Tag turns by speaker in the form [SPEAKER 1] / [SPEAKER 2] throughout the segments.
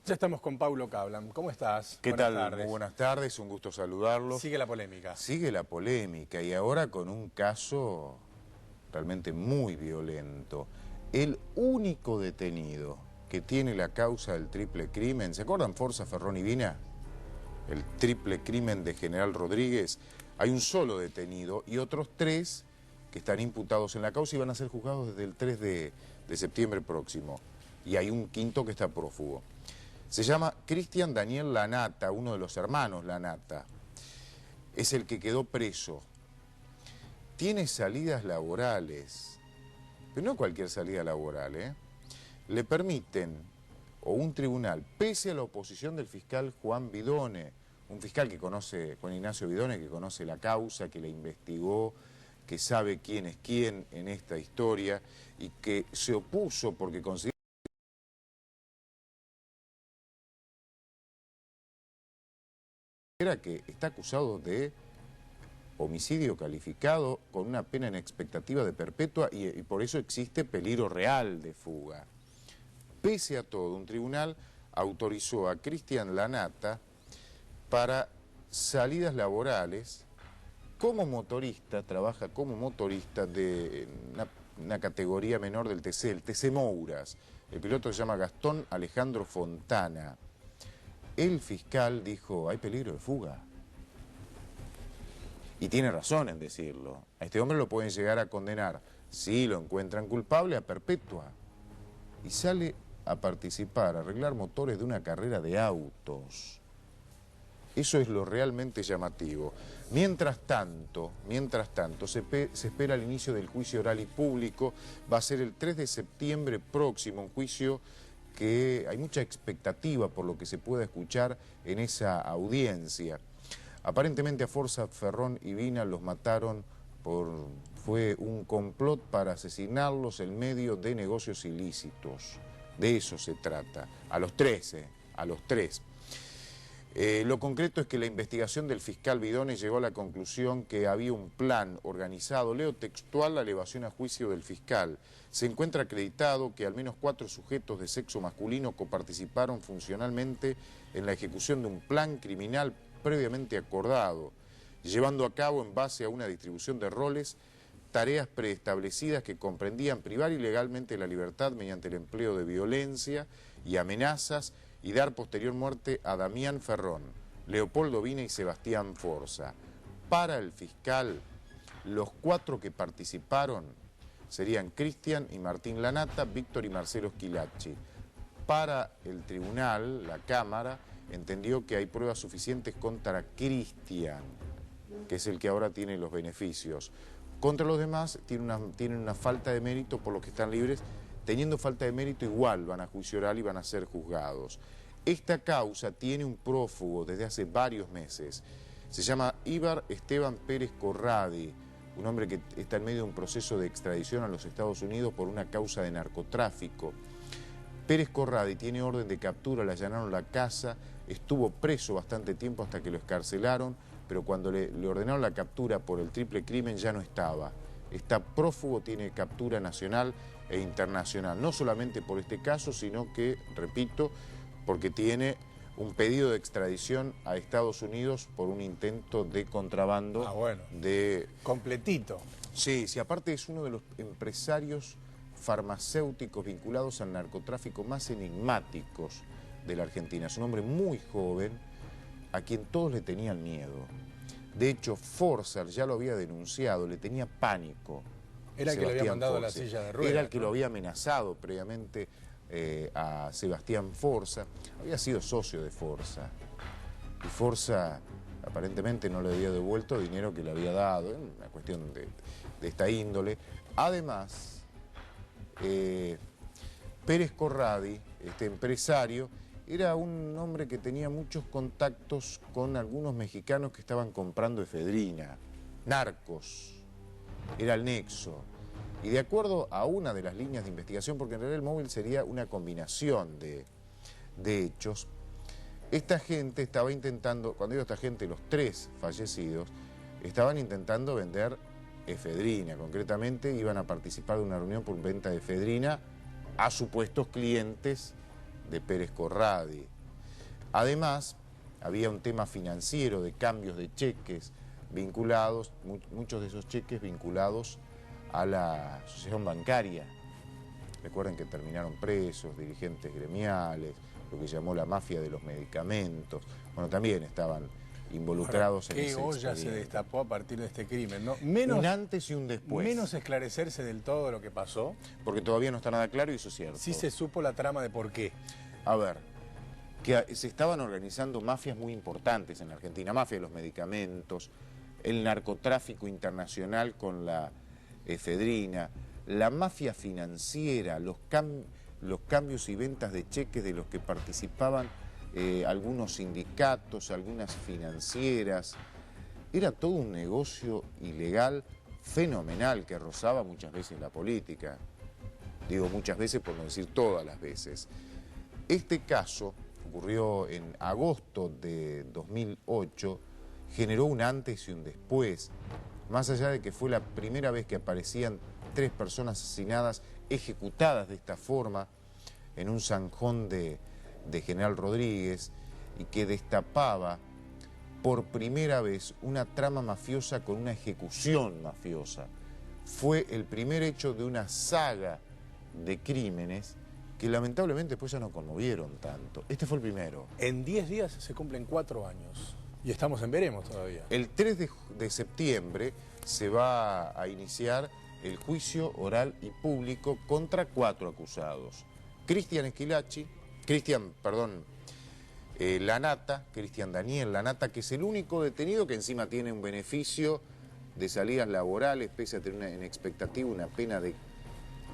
[SPEAKER 1] Ya estamos con Paulo Cablan. ¿Cómo estás?
[SPEAKER 2] ¿Qué
[SPEAKER 1] Buenas
[SPEAKER 2] tal?
[SPEAKER 1] tardes.
[SPEAKER 2] Muy buenas tardes, un gusto saludarlos.
[SPEAKER 1] Sigue la polémica.
[SPEAKER 2] Sigue la polémica y ahora con un caso realmente muy violento. El único detenido que tiene la causa del triple crimen, ¿se acuerdan Forza, Ferrón y Vina? El triple crimen de General Rodríguez. Hay un solo detenido y otros 3 que están imputados en la causa y van a ser juzgados desde el 3 de septiembre próximo. Y hay un quinto que está prófugo. Se llama Cristian Daniel Lanata, uno de los hermanos Lanata. Es el que quedó preso. Tiene salidas laborales, pero no cualquier salida laboral, ¿eh? Le permiten, o un tribunal, pese a la oposición del fiscal Juan Bidone, un fiscal que conoce, Juan Ignacio Bidone, que conoce la causa, que la investigó, que sabe quién es quién en esta historia y que se opuso porque considera que está acusado de homicidio calificado con una pena en expectativa de perpetua y por eso existe peligro real de fuga. Pese a todo, un tribunal autorizó a Cristian Lanata para salidas laborales como motorista, trabaja como motorista de una categoría menor del TC, el TC Mouras. El piloto se llama Gastón Alejandro Fontana. El fiscal dijo, hay peligro de fuga. Y tiene razón en decirlo. A este hombre lo pueden llegar a condenar, si lo encuentran culpable, a perpetua. Y sale a participar, a arreglar motores de una carrera de autos. Eso es lo realmente llamativo. Mientras tanto, se espera el inicio del juicio oral y público. Va a ser el 3 de septiembre próximo, un juicio que hay mucha expectativa por lo que se pueda escuchar en esa audiencia. Aparentemente a Forza, Ferrón y Vina los mataron fue un complot para asesinarlos en medio de negocios ilícitos. De eso se trata. A los 13, a los 3. Lo concreto es que la investigación del fiscal Bidone llegó a la conclusión que había un plan organizado. Leo textual la elevación a juicio del fiscal. Se encuentra acreditado que al menos 4 sujetos de sexo masculino coparticiparon funcionalmente en la ejecución de un plan criminal previamente acordado, llevando a cabo en base a una distribución de roles, tareas preestablecidas que comprendían privar ilegalmente la libertad mediante el empleo de violencia y amenazas y dar posterior muerte a Damián Ferrón, Leopoldo Vina y Sebastián Forza. Para el fiscal, los 4 que participaron serían Cristian y Martín Lanata, Víctor y Marcelo Schillaci. Para el tribunal, la Cámara, entendió que hay pruebas suficientes contra Cristian, que es el que ahora tiene los beneficios. Contra los demás tienen una falta de mérito por los que están libres. Teniendo falta de mérito igual van a juicio oral y van a ser juzgados. Esta causa tiene un prófugo desde hace varios meses. Se llama Ibar Esteban Pérez Corradi, un hombre que está en medio de un proceso de extradición a los Estados Unidos por una causa de narcotráfico. Pérez Corradi tiene orden de captura, le allanaron la casa, estuvo preso bastante tiempo hasta que lo excarcelaron, pero cuando le ordenaron la captura por el triple crimen ya no estaba. Está prófugo, tiene captura nacional e internacional, no solamente por este caso, sino que, repito, porque tiene un pedido de extradición a Estados Unidos por un intento de contrabando.
[SPEAKER 1] Ah, bueno. Completito.
[SPEAKER 2] Sí, aparte es uno de los empresarios farmacéuticos vinculados al narcotráfico más enigmáticos de la Argentina. Es un hombre muy joven, a quien todos le tenían miedo. De hecho, Forza ya lo había denunciado, le tenía pánico.
[SPEAKER 1] Era el que le había mandado a la silla de ruedas.
[SPEAKER 2] Era el que lo había amenazado previamente a Sebastián Forza. Había sido socio de Forza. Y Forza aparentemente no le había devuelto dinero que le había dado. Es una cuestión de esta índole. Además, Pérez Corradi, este empresario, era un hombre que tenía muchos contactos con algunos mexicanos que estaban comprando efedrina, narcos, era el nexo. Y de acuerdo a una de las líneas de investigación, porque en realidad el móvil sería una combinación de hechos, esta gente estaba intentando, cuando digo esta gente, los 3 fallecidos, estaban intentando vender efedrina. Concretamente iban a participar de una reunión por venta de efedrina a supuestos clientes de Pérez Corradi. Además, había un tema financiero de cambios de cheques vinculados, muchos de esos cheques vinculados a la asociación bancaria. Recuerden que terminaron presos, dirigentes gremiales, lo que llamó la mafia de los medicamentos. Bueno, también estaban involucrados en ese expediente.
[SPEAKER 1] ¿Qué olla se destapó a partir de este crimen? ¿No? Menos,
[SPEAKER 2] un antes y un después.
[SPEAKER 1] Menos esclarecerse del todo lo que pasó.
[SPEAKER 2] Porque todavía no está nada claro y eso es cierto.
[SPEAKER 1] Sí se supo la trama de por qué.
[SPEAKER 2] A ver, que se estaban organizando mafias muy importantes en la Argentina. Mafia de los medicamentos, el narcotráfico internacional con la efedrina, la mafia financiera, los cambios y ventas de cheques de los que participaban algunos sindicatos, algunas financieras. Era todo un negocio ilegal fenomenal que rozaba muchas veces la política. Digo muchas veces por no decir todas las veces. Este caso ocurrió en agosto de 2008, generó un antes y un después. Más allá de que fue la primera vez que aparecían 3 personas asesinadas, ejecutadas de esta forma, en un zanjón de General Rodríguez, y que destapaba por primera vez una trama mafiosa con una ejecución mafiosa. Fue el primer hecho de una saga de crímenes que lamentablemente después ya no conmovieron tanto. Este fue el primero.
[SPEAKER 1] En 10 días se cumplen 4 años y estamos en veremos todavía.
[SPEAKER 2] El 3 de septiembre se va a iniciar el juicio oral y público contra 4 acusados. Cristian Daniel Lanata, que es el único detenido que encima tiene un beneficio de salidas laborales, pese a tener en expectativa una pena de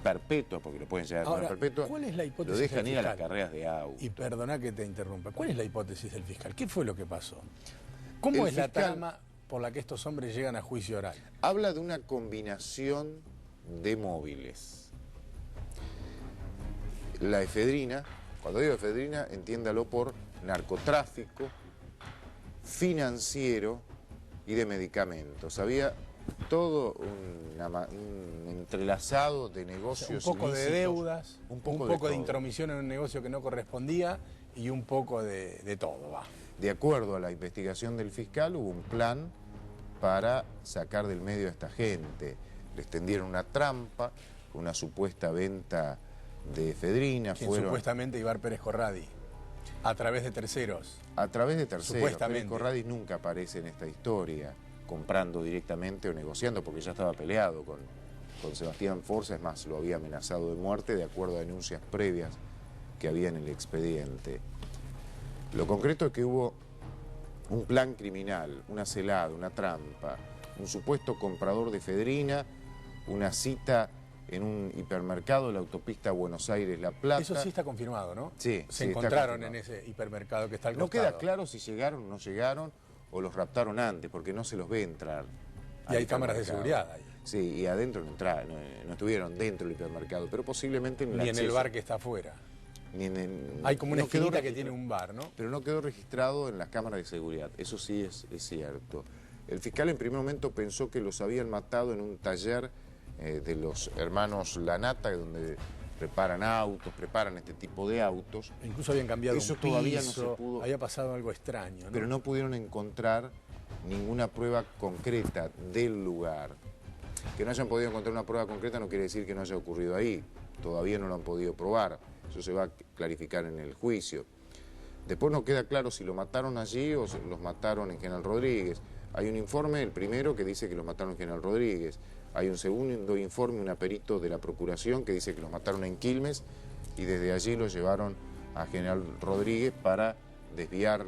[SPEAKER 2] perpetua, porque lo pueden llegar a tener perpetua.
[SPEAKER 1] ¿Cuál es la hipótesis?
[SPEAKER 2] Lo dejan ir a las carreras de auto.
[SPEAKER 1] Y perdona que te interrumpa, ¿cuál es la hipótesis del fiscal? ¿Qué fue lo que pasó? ¿Cómo es la trama por la que estos hombres llegan a juicio oral?
[SPEAKER 2] Habla de una combinación de móviles. La efedrina, cuando digo efedrina, entiéndalo por narcotráfico, financiero y de medicamentos. Había todo un entrelazado de negocios,
[SPEAKER 1] un poco
[SPEAKER 2] ilícitos,
[SPEAKER 1] de deudas, un poco de intromisión en un negocio que no correspondía y un poco de todo, va.
[SPEAKER 2] De acuerdo a la investigación del fiscal, hubo un plan para sacar del medio a esta gente. Les tendieron una trampa, una supuesta venta de efedrina.
[SPEAKER 1] Supuestamente Ibar Pérez Corradi, a través de terceros.
[SPEAKER 2] A través de terceros.
[SPEAKER 1] Supuestamente.
[SPEAKER 2] Pérez Corradi nunca aparece en esta historia, comprando directamente o negociando, porque ya estaba peleado con Sebastián Forza, es más, lo había amenazado de muerte de acuerdo a denuncias previas que había en el expediente. Lo concreto es que hubo un plan criminal, una celada, una trampa, un supuesto comprador de efedrina, una cita en un hipermercado de la autopista Buenos Aires-La Plata.
[SPEAKER 1] Eso sí está confirmado, ¿no?
[SPEAKER 2] Sí.
[SPEAKER 1] Se encontraron en ese hipermercado que está al costado.
[SPEAKER 2] No queda claro si llegaron o no llegaron o los raptaron antes, porque no se los ve entrar.
[SPEAKER 1] Y hay cámaras de seguridad ahí.
[SPEAKER 2] Sí, y adentro no entraron, no estuvieron dentro del hipermercado, pero posiblemente en el
[SPEAKER 1] acceso. Ni en el bar que está afuera.
[SPEAKER 2] Hay
[SPEAKER 1] como una esquinita que tiene un bar, ¿no?
[SPEAKER 2] Pero no quedó registrado en las cámaras de seguridad, eso sí es cierto. El fiscal en primer momento pensó que los habían matado en un taller de los hermanos Lanata, donde preparan autos, preparan este tipo de autos.
[SPEAKER 1] Incluso habían cambiado
[SPEAKER 2] eso
[SPEAKER 1] un piso,
[SPEAKER 2] todavía no se pudo,
[SPEAKER 1] había pasado algo extraño, ¿no?
[SPEAKER 2] Pero no pudieron encontrar ninguna prueba concreta del lugar. Que no hayan podido encontrar una prueba concreta no quiere decir que no haya ocurrido ahí. Todavía no lo han podido probar. Eso se va a clarificar en el juicio. Después no queda claro si lo mataron allí o los mataron en General Rodríguez. Hay un informe, el primero, que dice que los mataron en General Rodríguez. Hay un segundo informe, un aperito de la Procuración, que dice que los mataron en Quilmes y desde allí los llevaron a General Rodríguez para desviar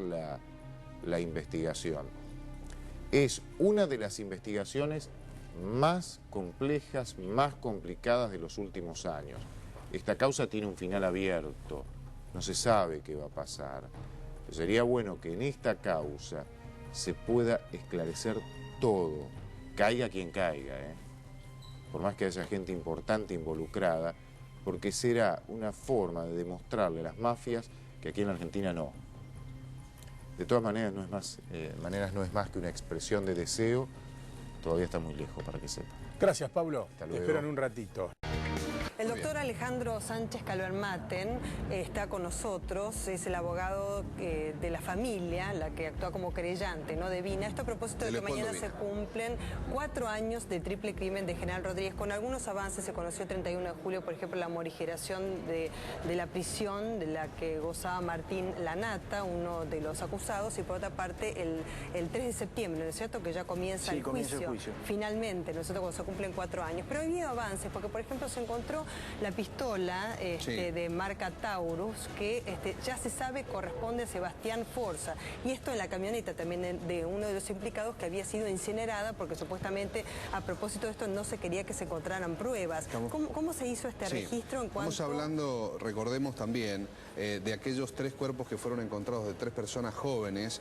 [SPEAKER 2] la investigación. Es una de las investigaciones más complejas, más complicadas de los últimos años. Esta causa tiene un final abierto, no se sabe qué va a pasar. Pero sería bueno que en esta causa se pueda esclarecer todo, caiga quien caiga, por más que haya gente importante involucrada, porque será una forma de demostrarle a las mafias que aquí en la Argentina no. De todas maneras no es más que una expresión de deseo, todavía está muy lejos para que sepa.
[SPEAKER 1] Gracias, Pablo. Te espero en un ratito.
[SPEAKER 3] El doctor Alejandro Sánchez Calvermaten está con nosotros, es el abogado de la familia, la que actúa como querellante, ¿no?, de Vina. Esto a propósito de que mañana se cumplen 4 años del triple crimen de General Rodríguez. Con algunos avances se conoció el 31 de julio, por ejemplo, la morigeración de la prisión de la que gozaba Martín Lanata, uno de los acusados, y por otra parte el 3 de septiembre, ¿no es cierto?, que ya comienza el juicio. Finalmente, ¿no es cierto?, cuando se cumplen 4 años. Pero ha habido avances, porque por ejemplo se encontró la pistola de marca Taurus, que ya se sabe corresponde a Sebastián Forza. Y esto en la camioneta también de uno de los implicados, que había sido incinerada, porque supuestamente a propósito de esto no se quería que se encontraran pruebas. ¿Cómo se hizo este registro en cuanto...?
[SPEAKER 4] Estamos hablando, recordemos también, de aquellos 3 cuerpos que fueron encontrados de 3 personas jóvenes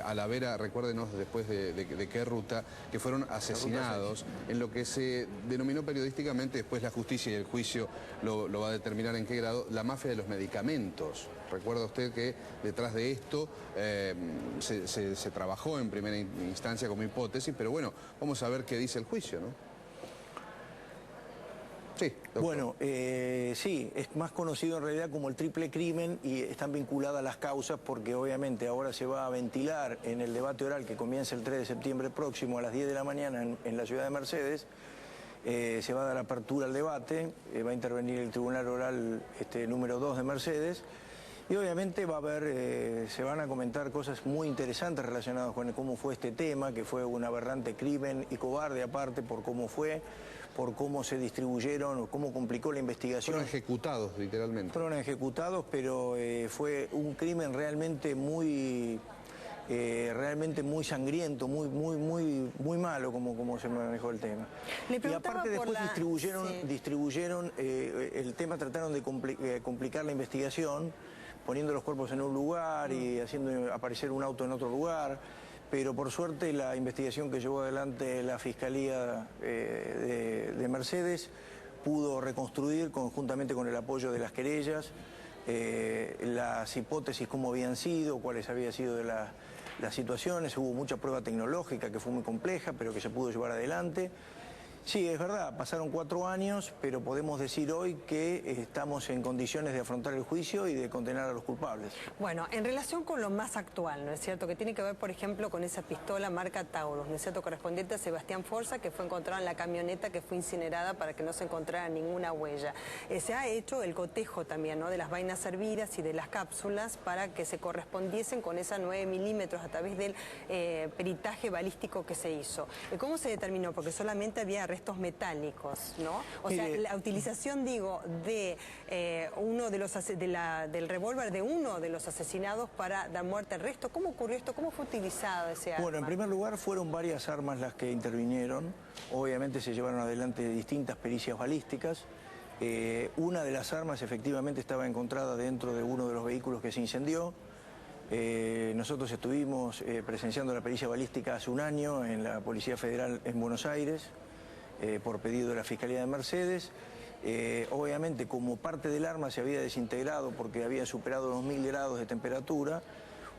[SPEAKER 4] a la vera, recuérdenos después de qué ruta, que fueron asesinados en lo que se denominó periodísticamente, después la justicia y el juicio lo va a determinar en qué grado, la mafia de los medicamentos. Recuerda usted que detrás de esto se trabajó en primera instancia como hipótesis, pero bueno, vamos a ver qué dice el juicio, ¿no? Sí, doctor.
[SPEAKER 5] Bueno, sí, es más conocido en realidad como el triple crimen y están vinculadas las causas porque obviamente ahora se va a ventilar en el debate oral que comienza el 3 de septiembre próximo a las 10 de la mañana en la ciudad de Mercedes. Se va a dar apertura al debate, va a intervenir el Tribunal Oral número 2 de Mercedes y obviamente va a haber, se van a comentar cosas muy interesantes relacionadas con cómo fue este tema, que fue un aberrante crimen y cobarde aparte por cómo fue, por cómo se distribuyeron, cómo complicó la investigación.
[SPEAKER 4] Fueron ejecutados, literalmente.
[SPEAKER 5] Fueron ejecutados, pero fue un crimen realmente muy sangriento, muy malo como se manejó el tema. Y aparte después distribuyeron el tema, trataron de complicar la investigación, poniendo los cuerpos en un lugar y haciendo aparecer un auto en otro lugar. Pero por suerte la investigación que llevó adelante la Fiscalía de Mercedes pudo reconstruir, conjuntamente con el apoyo de las querellas, las hipótesis, cómo habían sido, cuáles habían sido de las situaciones. Hubo mucha prueba tecnológica que fue muy compleja, pero que se pudo llevar adelante. Sí, es verdad, pasaron 4 años, pero podemos decir hoy que estamos en condiciones de afrontar el juicio y de condenar a los culpables.
[SPEAKER 3] Bueno, en relación con lo más actual, ¿no es cierto?, que tiene que ver, por ejemplo, con esa pistola marca Taurus, ¿no es cierto?, correspondiente a Sebastián Forza, que fue encontrada en la camioneta que fue incinerada para que no se encontrara ninguna huella. Se ha hecho el cotejo también, ¿no?, de las vainas servidas y de las cápsulas para que se correspondiesen con esa 9 milímetros a través del peritaje balístico que se hizo. ¿Cómo se determinó? Porque solamente había restos metálicos, ¿no? O sea, la utilización, digo, de uno de los del revólver de uno de los asesinados para dar muerte al resto. ¿Cómo ocurrió esto? ¿Cómo fue utilizado ese arma?
[SPEAKER 5] Bueno, en primer lugar fueron varias armas las que intervinieron. Obviamente se llevaron adelante distintas pericias balísticas. Una de las armas efectivamente estaba encontrada dentro de uno de los vehículos que se incendió. Nosotros estuvimos presenciando la pericia balística hace un año en la Policía Federal en Buenos Aires, por pedido de la Fiscalía de Mercedes. Obviamente, como parte del arma se había desintegrado porque había superado los 1000 grados de temperatura,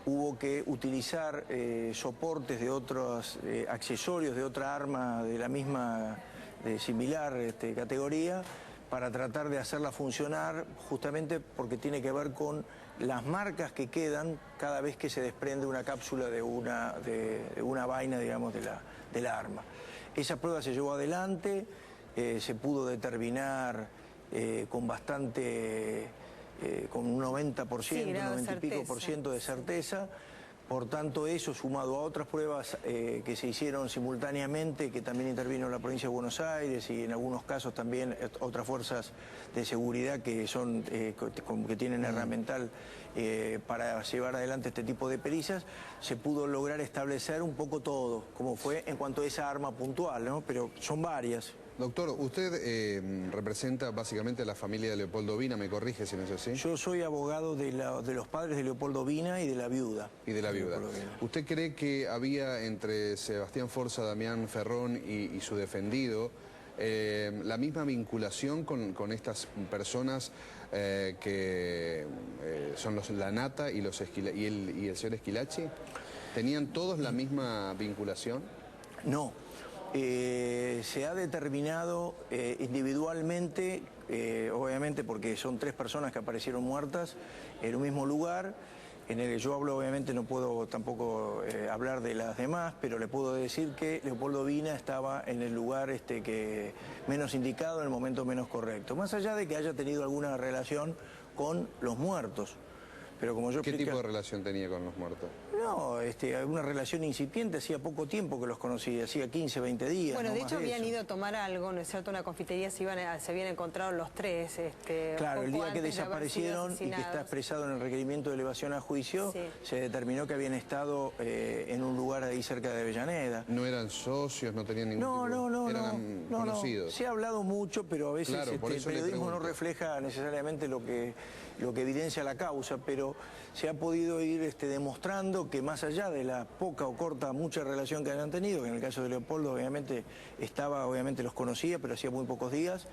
[SPEAKER 5] hubo que utilizar soportes de otros accesorios de otra arma de la misma, de similar categoría, para tratar de hacerla funcionar, justamente porque tiene que ver con las marcas que quedan cada vez que se desprende una cápsula de una vaina, digamos, de la arma. Esa prueba se llevó adelante, se pudo determinar con bastante, con un 90%, sí, un 90 y pico por ciento de certeza. Por tanto, eso sumado a otras pruebas que se hicieron simultáneamente, que también intervino la provincia de Buenos Aires y en algunos casos también otras fuerzas de seguridad que son que tienen herramental para llevar adelante este tipo de pericias, se pudo lograr establecer un poco todo, como fue en cuanto a esa arma puntual, ¿no? Pero son varias.
[SPEAKER 4] Doctor, usted representa básicamente a la familia de Leopoldo Vina, ¿me corrige si no es así?
[SPEAKER 5] Yo soy abogado de los padres de Leopoldo Vina y de la viuda.
[SPEAKER 4] Y de la viuda. ¿Usted cree que había entre Sebastián Forza, Damián Ferrón y su defendido la misma vinculación con estas personas que son los Lanata y el señor Esquilachi? ¿Tenían todos la misma vinculación?
[SPEAKER 5] No. Se ha determinado individualmente, obviamente porque son 3 personas que aparecieron muertas en un mismo lugar. En el que yo hablo, obviamente no puedo tampoco hablar de las demás, pero le puedo decir que Leopoldo Vina estaba en el lugar que menos indicado, en el momento menos correcto. Más allá de que haya tenido alguna relación con los muertos. Pero como yo
[SPEAKER 4] ¿Qué tipo de relación tenía con los muertos?
[SPEAKER 5] No, una relación incipiente, hacía poco tiempo que los conocí, hacía 15, 20 días.
[SPEAKER 3] Bueno,
[SPEAKER 5] no
[SPEAKER 3] de
[SPEAKER 5] más
[SPEAKER 3] hecho habían
[SPEAKER 5] eso.
[SPEAKER 3] ido a tomar algo, ¿no es cierto? Una confitería, se habían encontrado los 3.
[SPEAKER 5] Claro, el día que
[SPEAKER 3] antes de haber sido
[SPEAKER 5] desaparecieron y que está
[SPEAKER 3] asesinados.
[SPEAKER 5] expresado en el requerimiento de elevación a juicio,
[SPEAKER 3] Sí.
[SPEAKER 5] se determinó que habían estado en un lugar ahí cerca de Avellaneda.
[SPEAKER 4] ¿No eran socios, no tenían ningún tipo? ¿Eran conocidos?
[SPEAKER 5] Se ha hablado mucho, pero a veces
[SPEAKER 4] Claro, por
[SPEAKER 5] el
[SPEAKER 4] eso le
[SPEAKER 5] periodismo no
[SPEAKER 4] pregunto.
[SPEAKER 5] refleja necesariamente lo que evidencia la causa, pero se ha podido ir demostrando que más allá de la poca o corta, mucha relación que hayan tenido, que en el caso de Leopoldo obviamente los conocía, pero hacía muy pocos días,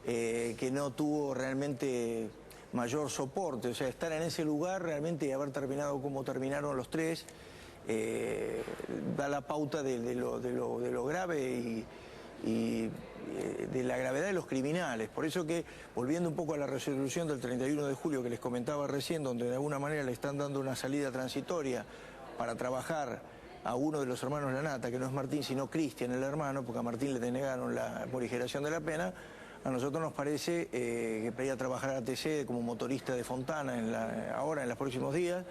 [SPEAKER 5] que no tuvo realmente mayor soporte, o sea, estar en ese lugar realmente y haber terminado como terminaron los 3, da la pauta de lo grave y de la gravedad de los criminales. Por eso que, volviendo un poco a la resolución del 31 de julio que les comentaba recién, donde de alguna manera le están dando una salida transitoria para trabajar a uno de los hermanos Lanata, que no es Martín sino Cristian, el hermano, porque a Martín le denegaron la morigeración de la pena, a nosotros nos parece que para ir a trabajar a ATC como motorista de Fontana ahora en los próximos días,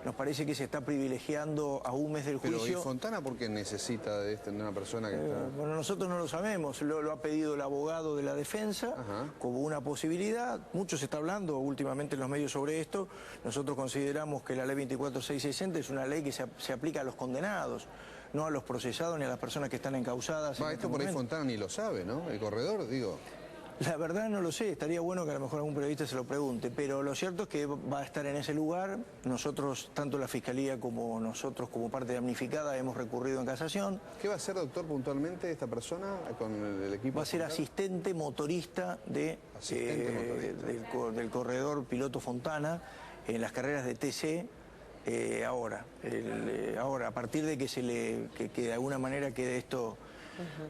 [SPEAKER 5] nos parece que se está privilegiando a un mes del juicio.
[SPEAKER 4] Pero ¿y Fontana por qué necesita de una persona que está...?
[SPEAKER 5] Bueno, nosotros no lo sabemos, lo ha pedido el abogado de la defensa como una posibilidad. Mucho se está hablando últimamente en los medios sobre esto. Nosotros consideramos que la ley 24660 es una ley que se aplica a los condenados, no a los procesados ni a las personas que están encausadas.
[SPEAKER 4] Esto por ahí Fontana ni lo sabe, ¿no? El corredor, digo...
[SPEAKER 5] La verdad no lo sé, estaría bueno que a lo mejor algún periodista se lo pregunte, pero lo cierto es que va a estar en ese lugar. Nosotros, tanto la Fiscalía como nosotros como parte damnificada, hemos recurrido en casación.
[SPEAKER 4] ¿Qué va a hacer, doctor, puntualmente esta persona con el equipo?
[SPEAKER 5] Va a ser asistente motorista del corredor piloto Fontana en las carreras de TC ahora, a partir de que de alguna manera quede esto...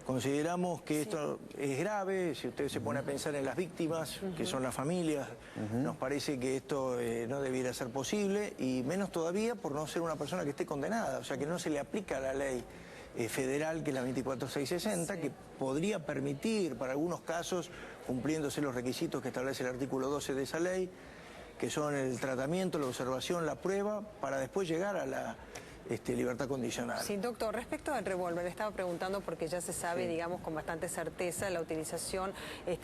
[SPEAKER 5] Consideramos que esto es grave, si usted se pone a pensar en las víctimas, que son las familias, nos parece que esto no debiera ser posible, y menos todavía por no ser una persona que esté condenada, o sea que no se le aplica la ley federal, que es la 24660, que podría permitir para algunos casos, cumpliéndose los requisitos que establece el artículo 12 de esa ley, que son el tratamiento, la observación, la prueba, para después llegar a la... libertad condicional.
[SPEAKER 3] Sí, doctor, respecto al revólver, le estaba preguntando porque ya se sabe, digamos, con bastante certeza la utilización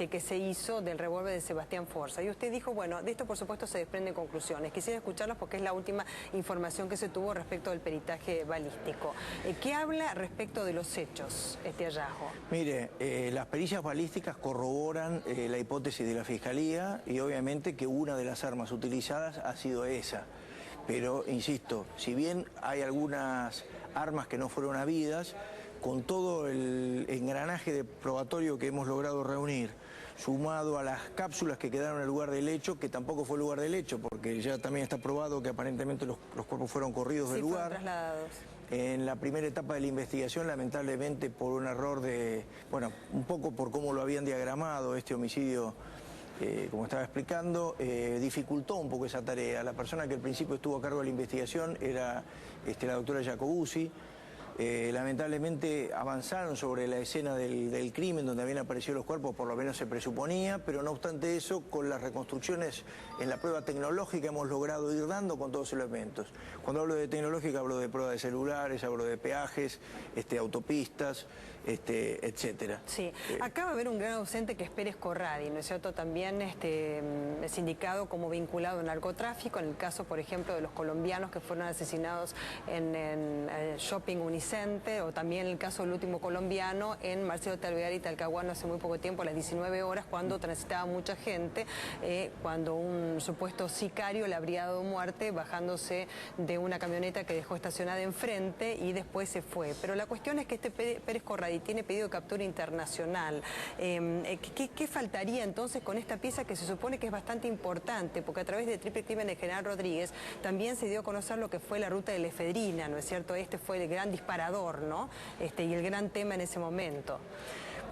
[SPEAKER 3] que se hizo del revólver de Sebastián Forza. Y usted dijo, bueno, de esto por supuesto se desprenden conclusiones. Quisiera escucharlas porque es la última información que se tuvo respecto del peritaje balístico. ¿Qué habla respecto de los hechos, este hallazgo?
[SPEAKER 5] Mire, las pericias balísticas corroboran la hipótesis de la Fiscalía y obviamente que una de las armas utilizadas ha sido esa. Pero, insisto, si bien hay algunas armas que no fueron habidas, con todo el engranaje de probatorio que hemos logrado reunir, sumado a las cápsulas que quedaron en el lugar del hecho, que tampoco fue el lugar del hecho, porque ya también está probado que aparentemente los cuerpos fueron corridos del lugar.
[SPEAKER 3] Fueron trasladados.
[SPEAKER 5] En la primera etapa de la investigación, lamentablemente por un error un poco por cómo lo habían diagramado este homicidio, como estaba explicando, dificultó un poco esa tarea. La persona que al principio estuvo a cargo de la investigación era la doctora Jacobuzzi. Lamentablemente avanzaron sobre la escena del crimen donde habían aparecido los cuerpos, por lo menos se presuponía, pero no obstante eso, con las reconstrucciones en la prueba tecnológica hemos logrado ir dando con todos los elementos. Cuando hablo de tecnológica hablo de pruebas de celulares, hablo de peajes, autopistas, etcétera.
[SPEAKER 3] Sí, acá va a haber un gran ausente que es Pérez Corradi, ¿no es cierto? También es indicado como vinculado al narcotráfico, en el caso, por ejemplo, de los colombianos que fueron asesinados en el shopping Unicenter, o también el caso del último colombiano en Marcelo Talvear y Talcahuano hace muy poco tiempo, a las 19 horas, cuando transitaba mucha gente, cuando un supuesto sicario le habría dado muerte bajándose de una camioneta que dejó estacionada enfrente y después se fue. Pero la cuestión es que este Pérez Corradi tiene pedido de captura internacional. ¿Qué faltaría entonces con esta pieza que se supone que es bastante importante? Porque a través de Triple Crimen de General Rodríguez también se dio a conocer lo que fue la ruta de la efedrina, ¿no es cierto? Este fue el gran disparo disparador, ¿no? Y el gran tema en ese momento.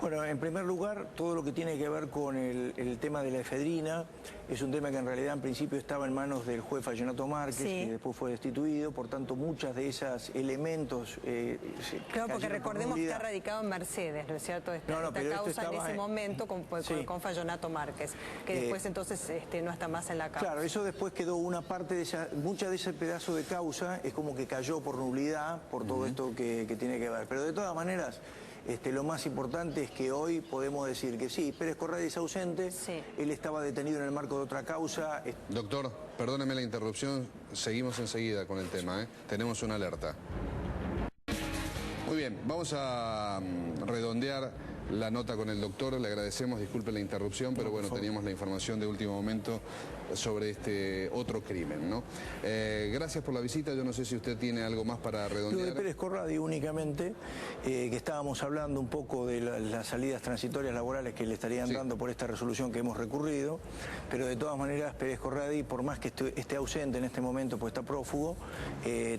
[SPEAKER 5] Bueno, en primer lugar, todo lo que tiene que ver con el tema de la efedrina es un tema que en realidad en principio estaba en manos del juez Fallonato Márquez, que después fue destituido, por tanto muchas de esos elementos...
[SPEAKER 3] claro, porque recordemos que está radicado en Mercedes, ¿no es cierto? Esta causa en ese momento con Fallonato Márquez, que después entonces no está más en la causa.
[SPEAKER 5] Claro, eso después quedó una parte de esa, mucha de ese pedazo de causa es como que cayó por nulidad, por todo esto que tiene que ver. Pero de todas maneras... lo más importante es que hoy podemos decir que sí, Pérez Corradi es ausente, él estaba detenido en el marco de otra causa.
[SPEAKER 4] Doctor, perdóneme la interrupción, seguimos enseguida con el tema, tenemos una alerta. Muy bien, vamos a redondear la nota con el doctor, le agradecemos, disculpe la interrupción, pero bueno, teníamos la información de último momento sobre este otro crimen, ¿no? Gracias por la visita, yo no sé si usted tiene algo más para redondear.
[SPEAKER 5] Lo de Pérez Corradi únicamente, que estábamos hablando un poco de las salidas transitorias laborales que le estarían dando por esta resolución que hemos recurrido, pero de todas maneras Pérez Corradi, por más que esté ausente en este momento, pues está prófugo,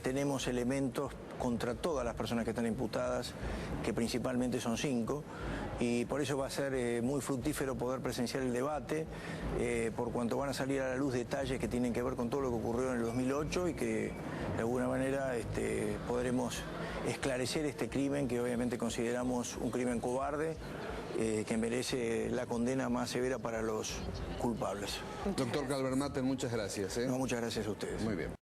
[SPEAKER 5] tenemos elementos contra todas las personas que están imputadas, que principalmente son 5, y por eso va a ser muy fructífero poder presenciar el debate, por cuanto van a salir a la luz detalles que tienen que ver con todo lo que ocurrió en el 2008 y que de alguna manera podremos esclarecer este crimen que obviamente consideramos un crimen cobarde, que merece la condena más severa para los culpables.
[SPEAKER 4] Doctor Calvermatten, muchas gracias.
[SPEAKER 5] No, muchas gracias a ustedes.
[SPEAKER 4] Muy bien.